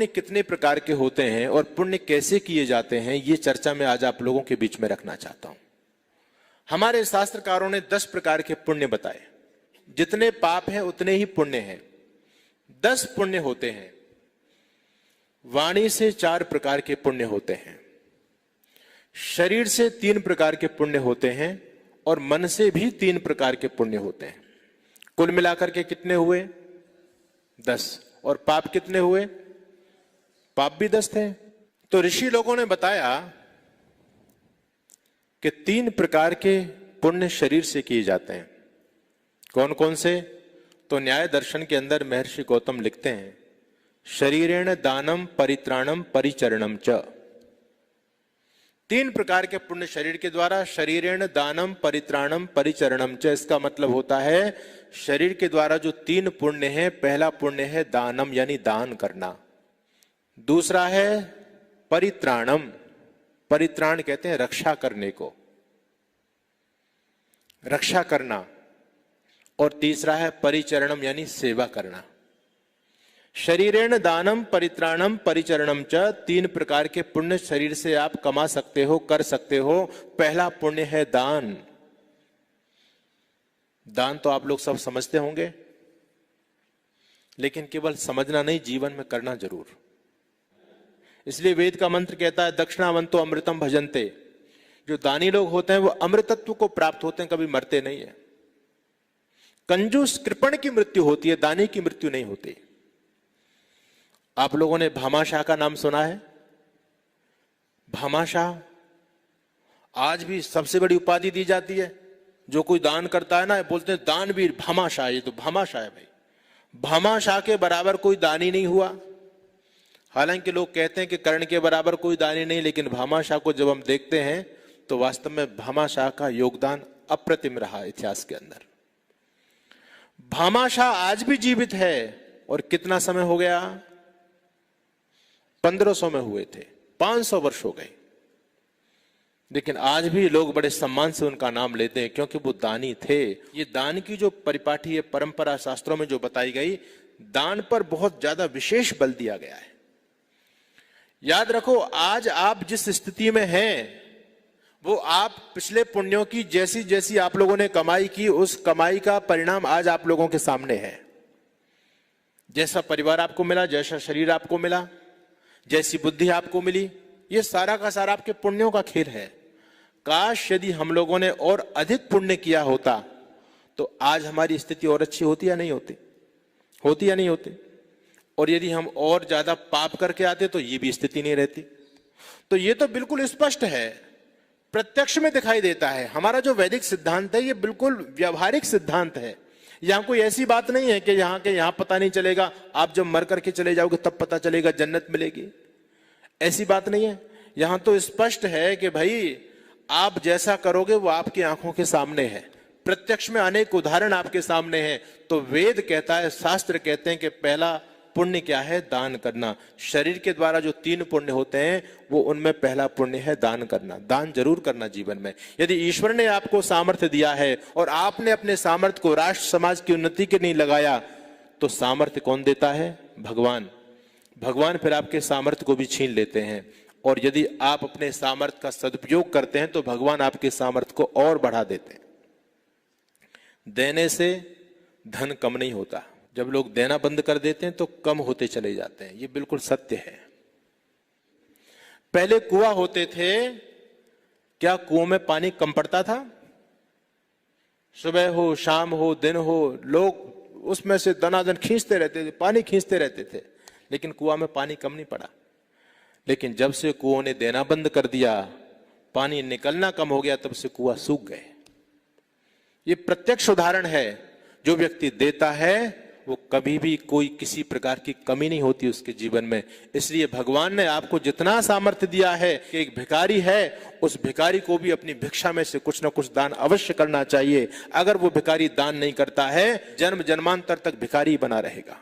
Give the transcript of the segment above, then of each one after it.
पुण्य कितने प्रकार के होते हैं और पुण्य कैसे किए जाते हैं, ये चर्चा मैं आज आप लोगों के बीच में रखना चाहता हूं। हमारे शास्त्रकारों ने 10 प्रकार के पुण्य बताए। जितने पाप हैं उतने ही पुण्य हैं। 10 पुण्य होते हैं। वाणी से 4 प्रकार के पुण्य होते हैं, शरीर से 3 प्रकार के पुण्य होते हैं और मन से भी 3 प्रकार के पुण्य होते हैं। कुल मिलाकर के कितने हुए? 10। और पाप कितने हुए? पाप भी 10 थे। तो ऋषि लोगों ने बताया कि 3 प्रकार के पुण्य शरीर से किए जाते हैं। कौन कौन से? तो न्याय दर्शन के अंदर महर्षि गौतम लिखते हैं, शरीरेण दानम परित्राणम परिचरणम च। 3 प्रकार के पुण्य शरीर के द्वारा, शरीरेण दानम परित्राणम परिचरणम च। इसका मतलब होता है शरीर के द्वारा जो 3 पुण्य है, पहला पुण्य है दानम यानी दान करना, दूसरा है परित्राणम, परित्राण कहते हैं रक्षा करने को, रक्षा करना, और तीसरा है परिचरणम यानी सेवा करना। शरीरेण दानम परित्राणम परिचरणम च। 3 प्रकार के पुण्य शरीर से आप कमा सकते हो, कर सकते हो। पहला पुण्य है दान। दान तो आप लोग सब समझते होंगे, लेकिन केवल समझना नहीं, जीवन में करना जरूर। इसलिए वेद का मंत्र कहता है दक्षिणावंतो अमृतम भजन्ते। जो दानी लोग होते हैं वो अमृतत्व को प्राप्त होते हैं, कभी मरते नहीं है। कंजूस कृपण की मृत्यु होती है, दानी की मृत्यु नहीं होती। आप लोगों ने भामाशाह का नाम सुना है? भामाशाह आज भी सबसे बड़ी उपाधि दी जाती है। जो कोई दान करता है ना, बोलते हैं दानवीर भामाशाह। ये तो भामाशाह है भाई। भामाशाह के बराबर कोई दानी नहीं हुआ। हालांकि लोग कहते हैं कि कर्ण के बराबर कोई दानी नहीं, लेकिन भामाशाह को जब हम देखते हैं तो वास्तव में भामाशाह का योगदान अप्रतिम रहा इतिहास के अंदर। भामाशाह आज भी जीवित है। और कितना समय हो गया? 1500 में हुए थे, 500 वर्ष हो गए, लेकिन आज भी लोग बड़े सम्मान से उनका नाम लेते हैं, क्योंकि वो दानी थे। ये दान की जो परिपाटी है, परंपरा शास्त्रों में जो बताई गई, दान पर बहुत ज्यादा विशेष बल दिया गया है। याद रखो, आज आप जिस स्थिति में हैं वो आप पिछले पुण्यों की जैसी जैसी आप लोगों ने कमाई की, उस कमाई का परिणाम आज आप लोगों के सामने है। जैसा परिवार आपको मिला, जैसा शरीर आपको मिला, जैसी बुद्धि आपको मिली, ये सारा का सारा आपके पुण्यों का खेल है। काश यदि हम लोगों ने और अधिक पुण्य किया होता तो आज हमारी स्थिति और अच्छी होती या नहीं होती? होती या नहीं होती? और यदि हम और ज्यादा पाप करके आते तो ये भी स्थिति नहीं रहती। तो ये तो बिल्कुल स्पष्ट है, प्रत्यक्ष में दिखाई देता है। हमारा जो वैदिक सिद्धांत है ये बिल्कुल व्यावहारिक सिद्धांत है। यहां कोई ऐसी बात नहीं है कि यहां पता नहीं चलेगा, आप जब मर करके चले जाओगे तब पता चलेगा, जन्नत मिलेगी, ऐसी बात नहीं है। यहां तो स्पष्ट है कि भाई आप जैसा करोगे वो आपकी आंखों के सामने है, प्रत्यक्ष में अनेक उदाहरण आपके सामने हैं। तो वेद कहता है, शास्त्र कहते हैं कि पहला पुण्य क्या है? दान करना। शरीर के द्वारा जो 3 पुण्य होते हैं वो उनमें पहला पुण्य है दान करना। दान जरूर करना जीवन में। यदि ईश्वर ने आपको सामर्थ्य दिया है और आपने अपने सामर्थ्य को राष्ट्र समाज की उन्नति के लिए लगाया, तो सामर्थ्य कौन देता है? भगवान। भगवान फिर आपके सामर्थ्य को भी छीन लेते हैं। और यदि आप अपने सामर्थ्य का सदुपयोग करते हैं तो भगवान आपके सामर्थ्य को और बढ़ा देते हैं। देने से धन कम नहीं होता। जब लोग देना बंद कर देते हैं तो कम होते चले जाते हैं। ये बिल्कुल सत्य है। पहले कुआं होते थे, क्या कुओं में पानी कम पड़ता था? सुबह हो, शाम हो, दिन हो, लोग उसमें से दनादन खींचते रहते थे, पानी खींचते रहते थे, लेकिन कुआं में पानी कम नहीं पड़ा। लेकिन जब से कुओं ने देना बंद कर दिया, पानी निकलना कम हो गया, तब से कुआं सूख गए। ये प्रत्यक्ष उदाहरण है। जो व्यक्ति देता है वो कभी भी कोई किसी प्रकार की कमी नहीं होती उसके जीवन में। इसलिए भगवान ने आपको जितना सामर्थ्य दिया है कि एक भिखारी है, उस भिखारी को भी अपनी भिक्षा में से कुछ ना कुछ दान अवश्य करना चाहिए। अगर वो भिखारी दान नहीं करता है, जन्म जन्मांतर तक भिखारी बना रहेगा।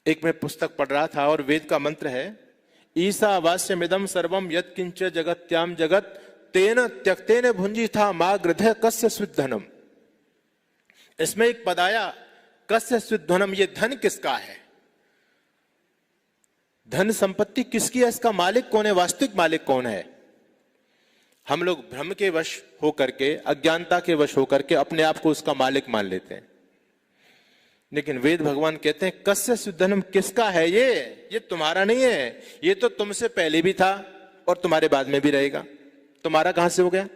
एक मैं पुस्तक पढ़ रहा था और वेद का मंत्र है, ईसा वास्यमिदम सर्वम यत् किंच जगत्याम जगत तेन त्यक्तेन भुंजी था मा गृध कस्य स्विद्धनम। इसमें एक पद आया, कस्य स्विद्धनम, ये धन किसका है? धन संपत्ति किसकी है, इसका मालिक कौन है, वास्तविक मालिक कौन है? हम लोग भ्रम के वश होकर के, अज्ञानता के वश होकर के अपने आप को उसका मालिक मान लेते हैं। लेकिन वेद भगवान कहते हैं कस्य सुधनम, किसका है ये तुम्हारा नहीं है, ये तो तुमसे पहले भी था और तुम्हारे बाद में भी रहेगा। तुम्हारा कहां से हो गया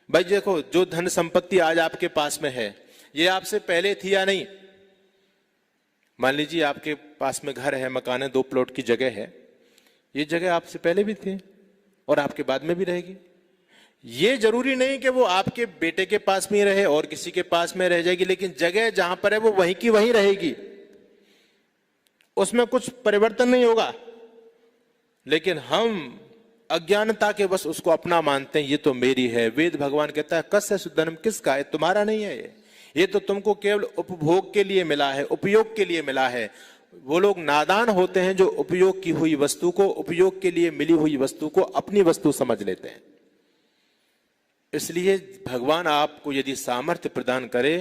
भाई? देखो, जो धन संपत्ति आज आपके पास में है, ये आपसे पहले थी या नहीं? मान लीजिए आपके पास में घर है, मकान है, 2 प्लॉट की जगह है, ये जगह आपसे पहले भी थी और आपके बाद में भी रहेगी। ये जरूरी नहीं कि वो आपके बेटे के पास में रहे और किसी के पास में रह जाएगी, लेकिन जगह जहां पर है वो वहीं की वहीं रहेगी, उसमें कुछ परिवर्तन नहीं होगा। लेकिन हम अज्ञानता के बस उसको अपना मानते हैं, ये तो मेरी है। वेद भगवान कहता है कस्य सुधनम, किसका है, तुम्हारा नहीं है ये तो तुमको केवल उपभोग के लिए मिला है, उपयोग के लिए मिला है। वो लोग नादान होते हैं जो उपयोग की हुई वस्तु को, उपयोग के लिए मिली हुई वस्तु को अपनी वस्तु समझ लेते हैं। इसलिए भगवान आपको यदि सामर्थ्य प्रदान करे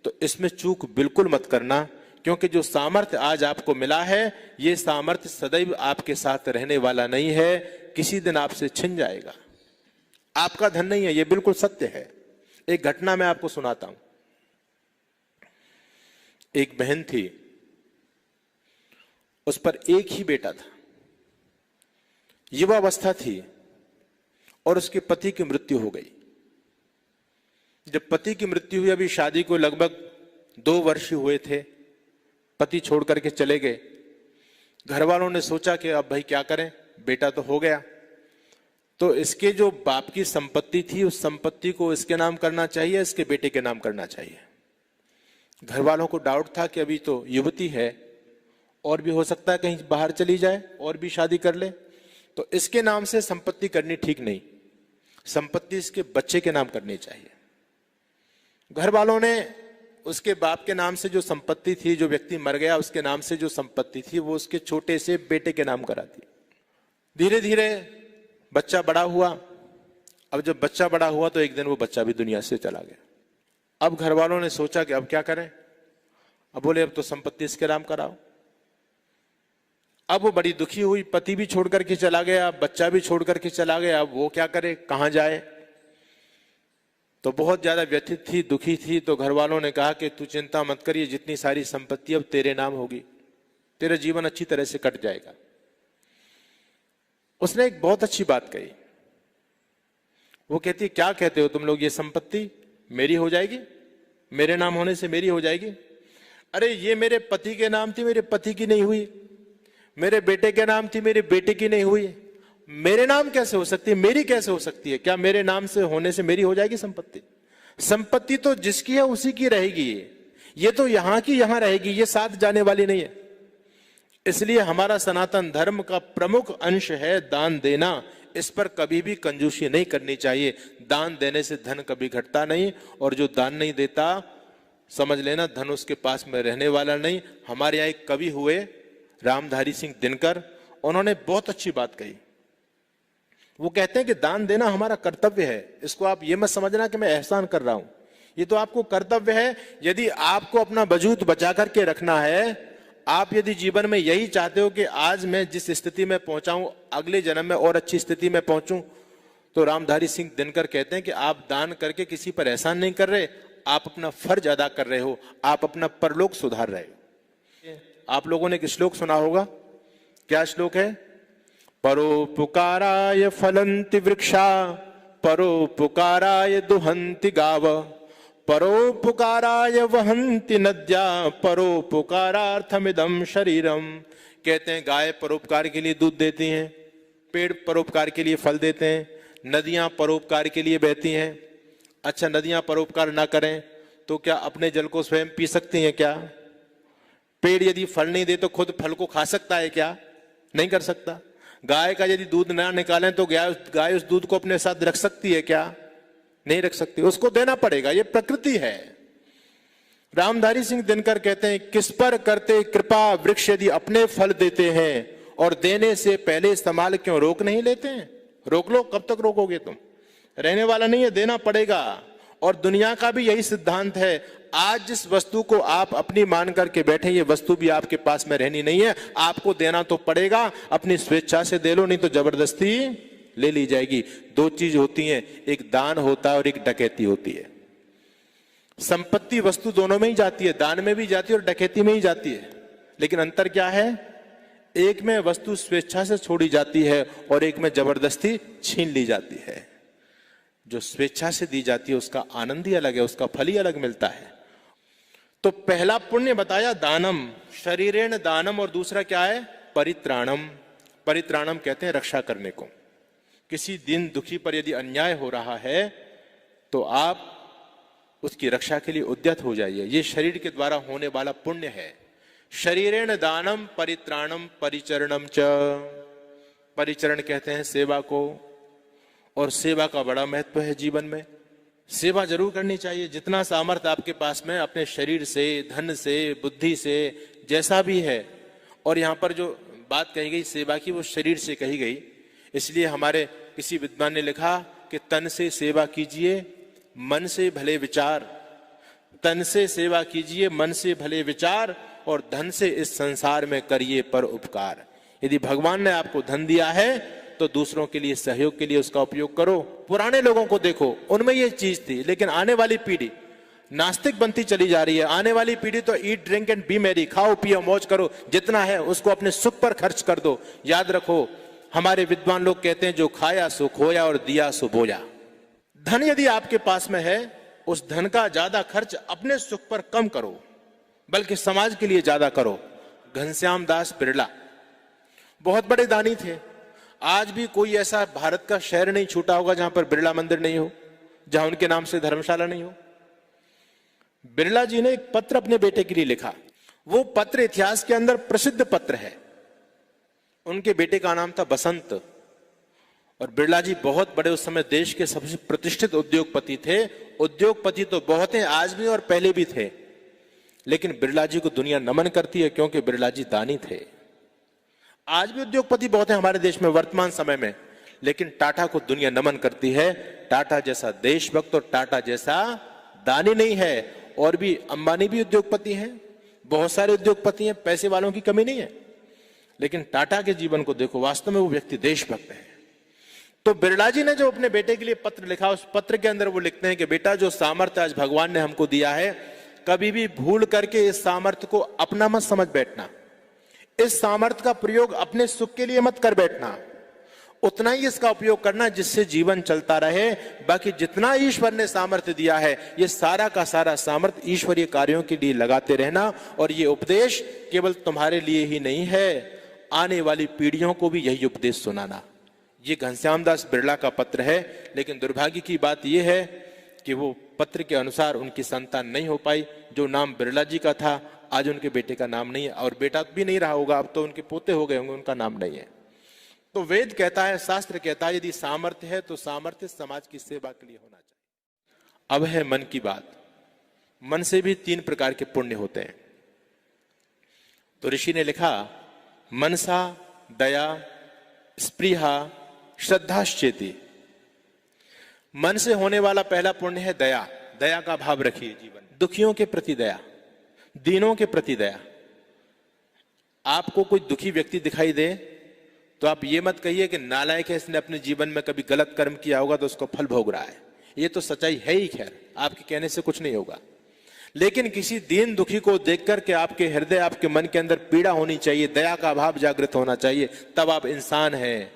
तो इसमें चूक बिल्कुल मत करना, क्योंकि जो सामर्थ्य आज आपको मिला है, ये सामर्थ्य सदैव आपके साथ रहने वाला नहीं है, किसी दिन आपसे छिन जाएगा। आपका धन नहीं है, ये बिल्कुल सत्य है। एक घटना मैं आपको सुनाता हूं। एक बहन थी, उस पर एक ही बेटा था, युवावस्था थी और उसके पति की मृत्यु हो गई। जब पति की मृत्यु हुई, अभी शादी को लगभग 2 वर्ष हुए थे, पति छोड़ करके चले गए। घर वालों ने सोचा कि अब भाई क्या करें, बेटा तो हो गया, तो इसके जो बाप की संपत्ति थी उस संपत्ति को इसके नाम करना चाहिए, इसके बेटे के नाम करना चाहिए। घर वालों को डाउट था कि अभी तो युवती है और भी हो सकता है कहीं बाहर चली जाए और भी शादी कर ले, तो इसके नाम से संपत्ति करनी ठीक नहीं, संपत्ति इसके बच्चे के नाम करनी चाहिए। घर वालों ने उसके बाप के नाम से जो संपत्ति थी, जो व्यक्ति मर गया उसके नाम से जो संपत्ति थी, वो उसके छोटे से बेटे के नाम करा दी। धीरे धीरे बच्चा बड़ा हुआ। अब जब बच्चा बड़ा हुआ तो एक दिन वो बच्चा भी दुनिया से चला गया। अब घर वालों ने सोचा कि अब क्या करें। अब बोले अब तो संपत्ति इसके नाम कराओ। अब वो बड़ी दुखी हुई, पति भी छोड़ करके चला गया, बच्चा भी छोड़ करके चला गया, अब वो क्या करे, कहां जाए। तो बहुत ज्यादा व्यथित थी, दुखी थी। तो घर वालों ने कहा कि तू चिंता मत करिए, जितनी सारी संपत्ति अब तेरे नाम होगी, तेरा जीवन अच्छी तरह से कट जाएगा। उसने एक बहुत अच्छी बात कही। वो कहती है क्या कहते हो तुम लोग, ये संपत्ति मेरी हो जाएगी, मेरे नाम होने से मेरी हो जाएगी? अरे ये मेरे पति के नाम थी, मेरे पति की नहीं हुई, मेरे बेटे के नाम थी, मेरे बेटे की नहीं हुई, मेरे नाम कैसे हो सकती है, मेरी कैसे हो सकती है? क्या मेरे नाम से होने से मेरी हो जाएगी संपत्ति? संपत्ति तो जिसकी है उसी की रहेगी, ये तो यहां की यहां रहेगी, ये साथ जाने वाली नहीं है। इसलिए हमारा सनातन धर्म का प्रमुख अंश है दान देना। इस पर कभी भी कंजूसी नहीं करनी चाहिए। दान देने से धन कभी घटता नहीं, और जो दान नहीं देता समझ लेना धन उसके पास में रहने वाला नहीं। हमारे यहाँ एक कवि हुए रामधारी सिंह दिनकर, उन्होंने बहुत अच्छी बात कही। वो कहते हैं कि दान देना हमारा कर्तव्य है। इसको आप ये मत समझना कि मैं एहसान कर रहा हूं, ये तो आपको कर्तव्य है। यदि आपको अपना वजूद बचा करके रखना है, आप यदि जीवन में यही चाहते हो कि आज मैं जिस स्थिति में पहुंचा हूं अगले जन्म में और अच्छी स्थिति में पहुंचूं, तो रामधारी सिंह दिनकर कहते हैं कि आप दान करके किसी पर एहसान नहीं कर रहे, आप अपना फर्ज अदा कर रहे हो, आप अपना परलोक सुधार रहे हो। आप लोगों ने एक श्लोक सुना होगा, क्या श्लोक है? परोपकाराय फलन्ति वृक्षा, परोपकाराय दुहन्ति गाव, परोपकाराय वहन्ति नद्या, परोपकारार्थमिदं शरीरम। कहते हैं गाय परोपकार के लिए दूध देती हैं, पेड़ परोपकार के लिए फल देते हैं, नदियां परोपकार के लिए बहती हैं। अच्छा, नदियां परोपकार ना करें तो क्या अपने जल को स्वयं पी सकती हैं क्या? पेड़ यदि फल नहीं दे तो खुद फल को खा सकता है क्या? नहीं कर सकता। गाय का यदि दूध ना निकालें तो गाय उस दूध को अपने साथ रख सकती है क्या? नहीं रख सकती, उसको देना पड़ेगा, ये प्रकृति है। रामधारी सिंह दिनकर कहते हैं किस पर करते कृपा वृक्ष यदि अपने फल देते हैं, और देने से पहले इस्तेमाल क्यों रोक नहीं लेते हैं? रोक लो, कब तक रोकोगे तुम? रहने वाला नहीं है, देना पड़ेगा। और दुनिया का भी यही सिद्धांत है। आज जिस वस्तु को आप अपनी मान करके बैठे, ये वस्तु भी आपके पास में रहनी नहीं है, आपको देना तो पड़ेगा, अपनी स्वेच्छा से दे लो, नहीं तो जबरदस्ती ले ली जाएगी। दो चीज होती हैं, एक दान होता है और एक डकैती होती है। संपत्ति वस्तु दोनों में ही जाती है, दान में भी जाती है और डकैती में ही जाती है। लेकिन अंतर क्या है? एक में वस्तु स्वेच्छा से छोड़ी जाती है और एक में जबरदस्ती छीन ली जाती है। जो स्वेच्छा से दी जाती है उसका आनंद ही अलग है, उसका फल ही अलग मिलता है। तो पहला पुण्य बताया दानम, शरीरेण दानम, और दूसरा क्या है? परित्राणम। परित्राणम कहते हैं रक्षा करने को। किसी दीन दुखी पर यदि अन्याय हो रहा है तो आप उसकी रक्षा के लिए उद्यत हो जाइए। ये शरीर के द्वारा होने वाला पुण्य है। शरीरेण दानम परित्राणम परिचरणम च। परिचरण कहते हैं सेवा को, और सेवा का बड़ा महत्व है जीवन में। सेवा जरूर करनी चाहिए, जितना सामर्थ्य आपके पास में, अपने शरीर से, धन से, बुद्धि से, जैसा भी है। और यहाँ पर जो बात कही गई सेवा की, वो शरीर से कही गई। इसलिए हमारे किसी विद्वान ने लिखा कि तन से सेवा कीजिए, मन से भले विचार। तन से सेवा कीजिए, मन से भले विचार, और धन से इस संसार में करिए पर उपकार। यदि भगवान ने आपको धन दिया है तो दूसरों के लिए, सहयोग के लिए उसका उपयोग करो। पुराने लोगों को देखो, उनमें ये चीज थी। लेकिन आने वाली पीढ़ी नास्तिक बनती चली जा रही है। आने वाली पीढ़ी तो eat drink and B Mary, खाओ पियो मौज करो, जितना है उसको अपने सुख पर खर्च कर दो। याद रखो, हमारे विद्वान लोग कहते हैं जो खाया सो खोया और दिया सो बोया। धन यदि आपके पास में है, उस धन का ज्यादा खर्च अपने सुख पर कम करो, बल्कि समाज के लिए ज्यादा करो। घनश्याम दास बिरला बहुत बड़े दानी थे। आज भी कोई ऐसा भारत का शहर नहीं छूटा होगा जहां पर बिरला मंदिर नहीं हो, जहां उनके नाम से धर्मशाला नहीं हो। बिरला जी ने एक पत्र अपने बेटे के लिए लिखा। वो पत्र इतिहास के अंदर प्रसिद्ध पत्र है। उनके बेटे का नाम था बसंत। और बिरला जी बहुत बड़े, उस समय देश के सबसे प्रतिष्ठित उद्योगपति थे। उद्योगपति तो बहुत हैं आज भी और पहले भी थे, लेकिन बिरला जी को दुनिया नमन करती है क्योंकि बिरला जी दानी थे। आज भी उद्योगपति बहुत हैं हमारे देश में वर्तमान समय में, लेकिन टाटा को दुनिया नमन करती है। टाटा जैसा देशभक्त और टाटा जैसा दानी नहीं है। और भी अंबानी भी उद्योगपति हैं, बहुत सारे उद्योगपति हैं, पैसे वालों की कमी नहीं है। लेकिन टाटा के जीवन को देखो, वास्तव में वो व्यक्ति देशभक्त है। तो बिरला जी ने जो अपने बेटे के लिए पत्र लिखा, उस पत्र के अंदर वो लिखते हैं कि बेटा, जो सामर्थ्य आज भगवान ने हमको दिया है, कभी भी भूल करके इस सामर्थ्य को अपना मत समझ बैठना। इस सामर्थ्य का प्रयोग अपने सुख के लिए मत कर बैठना। उतना ही इसका उपयोग करना जिससे जीवन चलता रहे। बाकी जितना ईश्वर ने सामर्थ्य दिया है, ये सारा का सारा सामर्थ्य ईश्वरीय कार्यों के लिए लगाते रहना। और ये उपदेश केवल तुम्हारे लिए ही नहीं है, आने वाली पीढ़ियों को भी यही उपदेश सुनाना। ये घनश्याम दास बिरला का पत्र है। लेकिन दुर्भाग्य की बात यह है कि वो पत्र के अनुसार उनकी संतान नहीं हो पाई। जो नाम बिरला जी का था, आज उनके बेटे का नाम नहीं है, और बेटा भी नहीं रहा होगा, अब तो उनके पोते हो गए होंगे, उनका नाम नहीं है। तो वेद कहता है, शास्त्र कहता है, यदि सामर्थ्य है तो सामर्थ्य समाज की सेवा के लिए होना चाहिए। अब है मन की बात। मन से भी 3 प्रकार के पुण्य होते हैं। तो ऋषि ने लिखा, मनसा दया स्पृहा श्रद्धाश्चेति। मन से होने वाला पहला पुण्य है दया। दया का भाव रखिए जीवन में। दुखियों के प्रति दया, दीनों के प्रति दया। आपको कोई दुखी व्यक्ति दिखाई दे तो आप ये मत कहिए कि नालायक है, इसने अपने जीवन में कभी गलत कर्म किया होगा तो उसको फल भोग रहा है। ये तो सच्चाई है ही, खैर आपके कहने से कुछ नहीं होगा। लेकिन किसी दीन दुखी को देखकर के आपके हृदय, आपके मन के अंदर पीड़ा होनी चाहिए, दया का भाव जागृत होना चाहिए, तब आप इंसान हैं।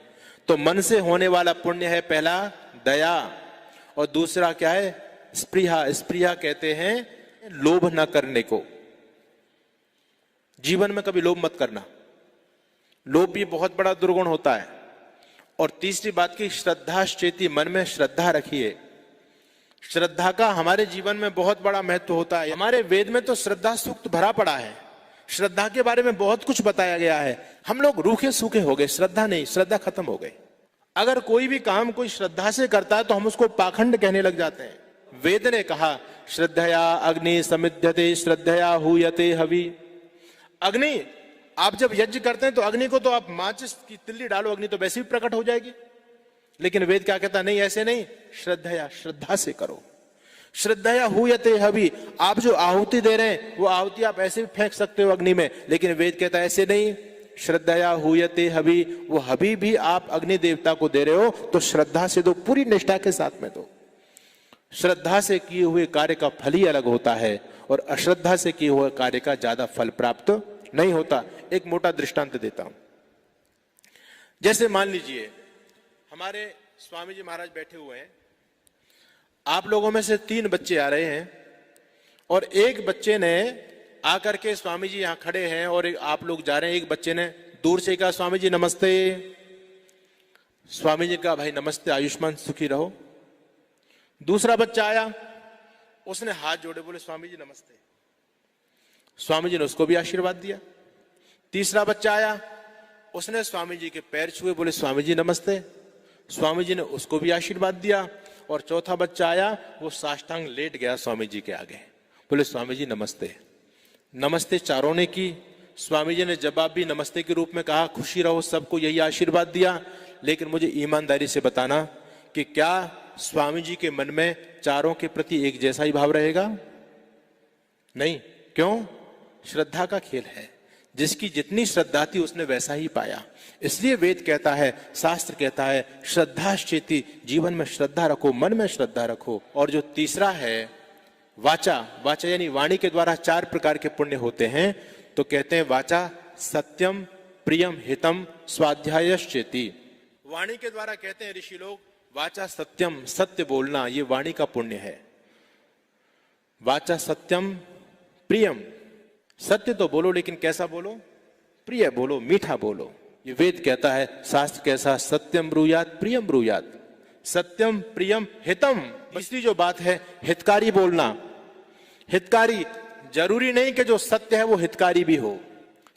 तो मन से होने वाला पुण्य है पहला दया, और दूसरा क्या है? स्पृहा। स्पृहा कहते हैं लोभ न करने को। जीवन में कभी लोभ मत करना, लोभ भी बहुत बड़ा दुर्गुण होता है। और तीसरी बात की श्रद्धाश्चेति, मन में श्रद्धा रखिए। श्रद्धा का हमारे जीवन में बहुत बड़ा महत्व होता है। हमारे वेद में तो श्रद्धा सूक्त भरा पड़ा है, श्रद्धा के बारे में बहुत कुछ बताया गया है। हम लोग रूखे सूखे हो गए, श्रद्धा नहीं, श्रद्धा खत्म हो गई। अगर कोई भी काम कोई श्रद्धा से करता है तो हम उसको पाखंड कहने लग जाते हैं। वेद ने कहा, श्रद्धया अग्नि समिध्यते श्रद्धया हूयते हवि। अग्नि, आप जब यज्ञ करते हैं तो अग्नि को तो आप माचिस की तिल्ली डालो, अग्नि तो वैसे भी प्रकट हो जाएगी। लेकिन वेद क्या कहता, नहीं, ऐसे नहीं, श्रद्धया, श्रद्धा से करो। श्रद्धया हूयते हवि, आप जो आहुति दे रहे हैं वो आहुति आप ऐसे भी फेंक सकते हो अग्नि में, लेकिन वेद कहता है ऐसे नहीं। श्रद्धया हूयते हवि, वो हवि भी आप अग्नि देवता को दे रहे हो तो श्रद्धा से दो, पूरी निष्ठा के साथ में दो। श्रद्धा से किए हुए कार्य का फल ही अलग होता है और अश्रद्धा से किए हुए कार्य का ज्यादा फल प्राप्त नहीं होता। एक मोटा दृष्टांत देता हूं। जैसे मान लीजिए हमारे स्वामी जी महाराज बैठे हुए हैं, आप लोगों में से 3 बच्चे आ रहे हैं और एक बच्चे ने आकर के, स्वामी जी यहां खड़े हैं और आप लोग जा रहे हैं, एक बच्चे ने दूर से कहा स्वामी जी नमस्ते। स्वामी जी कहा भाई नमस्ते, आयुष्मान सुखी रहो। दूसरा बच्चा आया, उसने हाथ जोड़े बोले स्वामी जी नमस्ते, स्वामी जी ने उसको भी आशीर्वाद दिया। तीसरा बच्चा आया, उसने स्वामी जी के पैर छुए, बोले स्वामी जी नमस्ते, स्वामी जी ने उसको भी आशीर्वाद दिया। और चौथा बच्चा आया, वो साष्टांग लेट गया स्वामी जी के आगे, बोले स्वामी जी नमस्ते। नमस्ते चारों ने की, स्वामी जी ने जवाब भी नमस्ते के रूप में कहा, खुशी रहो, सबको यही आशीर्वाद दिया। लेकिन मुझे ईमानदारी से बताना कि क्या स्वामी जी के मन में चारों के प्रति एक जैसा ही भाव रहेगा? नहीं। क्यों? श्रद्धा का खेल है, जिसकी जितनी श्रद्धा थी उसने वैसा ही पाया। इसलिए वेद कहता है, शास्त्र कहता है, श्रद्धाश्चेति, जीवन में श्रद्धा रखो, मन में श्रद्धा रखो। और जो तीसरा है वाचा, वाचा यानी वाणी के द्वारा 4 प्रकार के पुण्य होते हैं। तो कहते हैं वाचा सत्यम प्रियम हितम स्वाध्यायश्चेति। वाणी के द्वारा कहते हैं ऋषि लोग, वाचा सत्यम, सत्य बोलना, ये वाणी का पुण्य है। वाचा सत्यम प्रियम, सत्य तो बोलो लेकिन कैसा बोलो? प्रिय बोलो, मीठा बोलो। ये वेद कहता है, शास्त्र कैसा? सत्यम ब्रूयात प्रियम ब्रूयात, सत्यम प्रियम हितम। तीसरी जो बात है, हितकारी बोलना। हितकारी, जरूरी नहीं कि जो सत्य है वो हितकारी भी हो,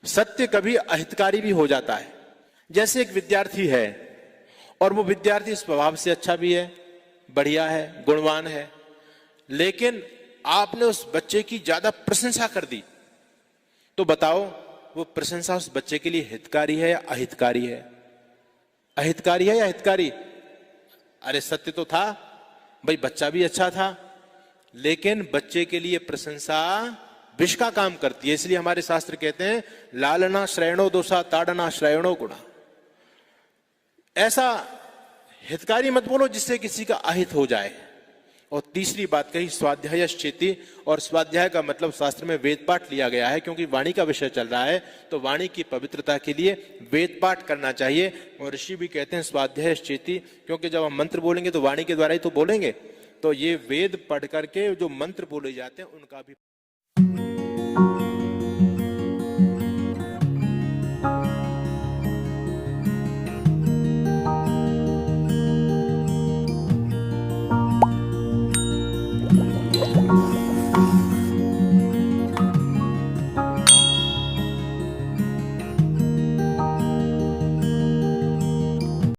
सत्य कभी अहितकारी भी हो जाता है। जैसे एक विद्यार्थी है और वो विद्यार्थी स्वभाव से अच्छा भी है, बढ़िया है, गुणवान है, लेकिन आपने उस बच्चे की ज्यादा प्रशंसा कर दी, तो बताओ वो प्रशंसा उस बच्चे के लिए हितकारी है या अहितकारी है? अहितकारी है या हितकारी? अरे सत्य तो था भाई, बच्चा भी अच्छा था, लेकिन बच्चे के लिए प्रशंसा विष का काम करती है। इसलिए हमारे शास्त्र कहते हैं, लालना श्रयणो दोषा ताड़ना श्रयणो गुणा। ऐसा हितकारी मत बोलो जिससे किसी का अहित हो जाए। और तीसरी बात कही स्वाध्यायश्चेति, और स्वाध्याय का मतलब शास्त्र में वेद पाठ लिया गया है, क्योंकि वाणी का विषय चल रहा है तो वाणी की पवित्रता के लिए वेद पाठ करना चाहिए। और ऋषि भी कहते हैं स्वाध्यायश्चेति, क्योंकि जब हम मंत्र बोलेंगे तो वाणी के द्वारा ही तो बोलेंगे, तो ये वेद पढ़ करके जो मंत्र बोले जाते हैं उनका भी